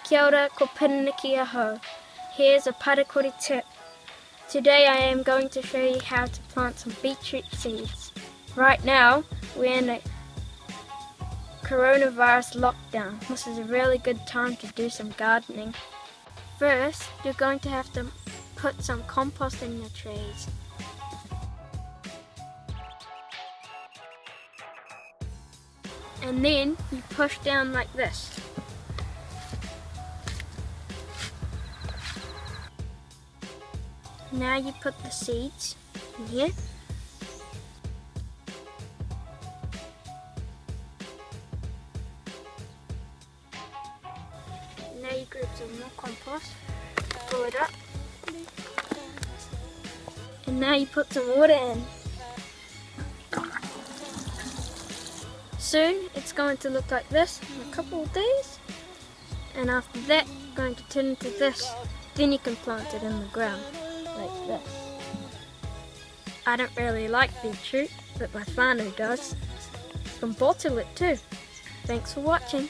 Kia ora, ko Piriniki aho. Here's a parakuri tip. Today I am going to show you how to plant some beetroot seeds. Right now, we're in a coronavirus lockdown. This is a really good time to do some gardening. First, you're going to have to put some compost in your trees. And then you push down like this. Now you put the seeds in here. Now you grab some more compost, fill it up. And now you put some water in. Soon it's going to look like this in a couple of days, and after that it's going to turn into this. Then you can plant it in the ground like this. I don't really like beetroot, but my whānau does. You can bottle it too. Thanks for watching.